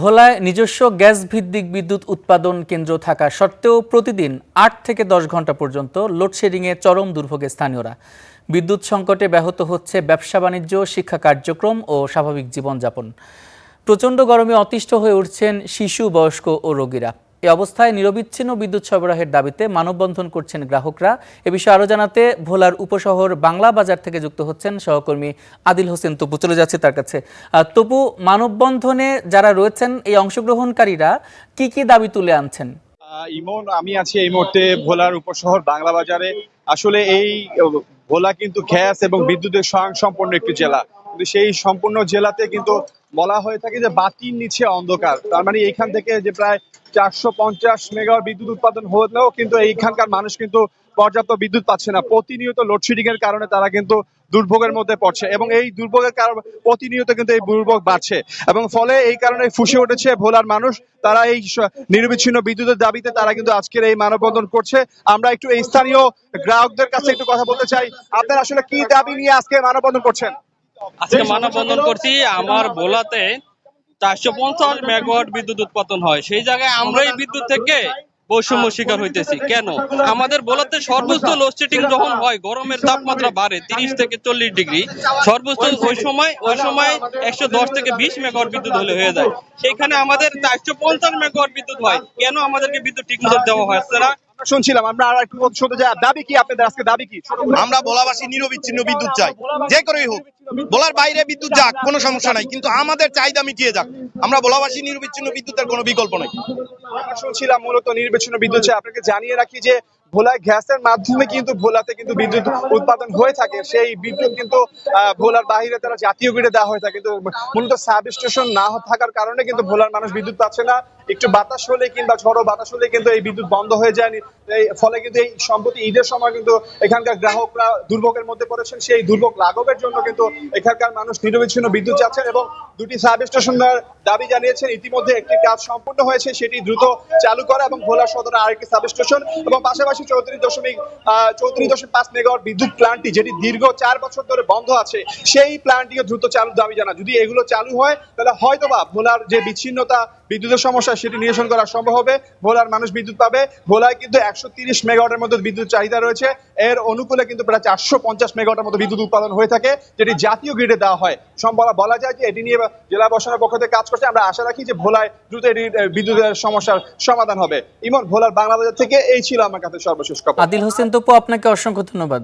ভোলায় নিজস্ব গ্যাস ভিত্তিক বিদ্যুৎ উৎপাদন কেন্দ্র থাকা সত্ত্বেও প্রতিদিন ৮ থেকে ১০ ঘন্টা পর্যন্ত লোডশেডিংয়ে চরম দুর্ভোগে স্থানীয়রা। বিদ্যুৎ সংকটে ব্যাহত হচ্ছে ব্যবসা বাণিজ্য, শিক্ষা কার্যক্রম ও স্বাভাবিক জীবনযাপন। প্রচণ্ড গরমে অতিষ্ঠ হয়ে উঠছেন শিশু, বয়স্ক ও রোগীরা। এ অবস্থায় নিরবিচ্ছিন্ন বিদ্যুৎ সরবরাহের দাবিতে মানববন্ধন করছেন গ্রাহকরা। এ বিষয়ে আরও জানাতে ভোলার উপশহর বাংলা বাজার থেকে যুক্ত হচ্ছেন সহকর্মী আদিল হোসেন তপু। চলে যাচ্ছে তার কাছে। তপু, মানববন্ধনে যারা রয়েছেন এই অংশগ্রহণকারীরা কি কি দাবি তুলে আনছেন? ইমন, আমি আছি এই মুহূর্তে ভোলার উপশহর বাংলা বাজারে। আসলে এই ভোলা কিন্তু গ্যাস এবং বিদ্যুতের স্বয়ংসম্পন্ন একটি জেলা, কিন্তু সেই সম্পূর্ণ জেলাতে কিন্তু বলা হয়ে থাকে যে বাতির নিচে অন্ধকার। তার মানে এইখান থেকে যে প্রায় 450 মেগাওয়াট বিদ্যুৎ উৎপাদন হলেও কিন্তু এইখানকার মানুষ কিন্তু পর্যাপ্ত বিদ্যুৎ পাচ্ছে না। প্রতিনিয়ত লোডশেডিং এর কারণে তারা কিন্তু দুর্ভোগের মধ্যে পড়ছে এবং এই দুর্ভোগের কারণে প্রতিনিয়ত কিন্তু এই দুর্ভোগ বাড়ছে এবং ফলে এই কারণে ফুঁসে উঠেছে ভোলার মানুষ। তারা এই নিরবিচ্ছিন্ন বিদ্যুতের দাবিতে তারা কিন্তু আজকের এই মানববন্ধন করছে। আমরা একটু এই স্থানীয় গ্রাহকদের কাছে একটু কথা বলতে চাই। আপনারা আসলে কি দাবি নিয়ে আজকে মানববন্ধন করছেন? আজকে মানববন্ধন করছি, আমার ভোলাতে 450 মেগাওয়াট বিদ্যুৎ উৎপাদন হয়, সেই জায়গায় আমরা এই বিদ্যুৎ থেকে বৈষম্য শিকার হইতেছি। কেন? আমাদের ভোলাতে সর্বোচ্চ লোডশেডিং যখন হয়, গরমের তাপমাত্রা বাড়ে 30 থেকে 40 ডিগ্রি, সর্বোচ্চ ওই সময় 110 থেকে 20 মেগাওয়াট বিদ্যুৎ হলে হয়ে যায়। সেখানে আমাদের 450 মেগাওয়াট বিদ্যুৎ হয়। কেন আমাদেরকে বিদ্যুৎ ঠিক মতো দেওয়া হচ্ছে না? শুনছিলাম আমরা আর একটু শুনতে যাই। দাবি কি আপনাদের আজকে? দাবি কি? আমরা ভোলাবাসী নিরবিচ্ছিন্ন বিদ্যুৎ চাই, যে করেই হোক। ভোলার বাইরে বিদ্যুৎ যাক, কোনো সমস্যা নাই, কিন্তু আমাদের চাহিদা মিটিয়ে যাক। আমরা ভোলাবাসী নিরবিচ্ছিন্ন বিদ্যুতের কোনো বিকল্প নাই। শুনছিলাম মূলত নিরবিচ্ছিন্ন বিদ্যুৎ চাই। আপনাকে জানিয়ে রাখি যে ভোলায় গ্যাসের মাধ্যমে কিন্তু ভোলাতে কিন্তু বিদ্যুৎ উৎপাদন হয়ে থাকে। সেই বিদ্যুৎ কিন্তু ভোলার বাইরে তারা জাতীয় গ্রিডে দেওয়া হয়ে থাকে, কিন্তু মূলত সাব স্টেশন না থাকার কারণে কিন্তু ভোলার মানুষ বিদ্যুৎ পাচ্ছে না। একটু বাতাস হলে কিংবা ঝড়ো বাতাস হলে কিন্তু এই বিদ্যুৎ বন্ধ হয়ে যায়। ফলে কিন্তু এই সম্প্রতি ঈদের সময় কিন্তু এখানকার গ্রাহকরা দুর্ভোগের মধ্যে পড়েছেন। সেই দুর্ভোগ লাঘবের জন্য কিন্তু এখানকার মানুষ নিরবিচ্ছিন্ন বিদ্যুৎ চাচ্ছেন এবং দুটি সাব স্টেশনের দাবি জানিয়েছেন। ইতিমধ্যে একটি কাজ সম্পূর্ণ হয়েছে, সেটি দ্রুত চালু করা এবং ভোলা সদরে আরেকটি সাব স্টেশন এবং পাশাপাশি 34.5 মেগাওয়াট বিদ্যুৎ প্ল্যান্টটি, যেটি দীর্ঘ 4 বছর ধরে বন্ধ আছে, সেই প্ল্যান্টটিও দ্রুত চালু দাবি জানা। যদি এগুলো চালু হয় তাহলে হয়তোবা ভোলার যে বিচ্ছিন্নতা, বিদ্যুতের সমস্যা, সেটি নিরসন করা সম্ভব হবে। ভোলার মানুষ বিদ্যুৎ পাবে। ভোলায় কিন্তু 130 মেগাওয়াটের মতো বিদ্যুৎ চাহিদা রয়েছে। এর অনুকূলে কিন্তু প্রায় 450 মেগাওয়াটের মতো বিদ্যুৎ উৎপাদন হয়ে থাকে, যেটি জাতীয় গ্রিডে দেওয়া হয়। বলা যায় যে এটি নিয়ে জেলা প্রশাসনের পক্ষ থেকে কাজ করছে। আমরা আশা রাখি যে ভোলায় দ্রুত এটি বিদ্যুতের সমস্যার সমাধান হবে। ইমন, ভোলার বাংলা বাজার থেকে এই ছিল আমার কাছে সর্বশেষ খবর। আদিল হোসেন তপু, আপনাকে অসংখ্য ধন্যবাদ।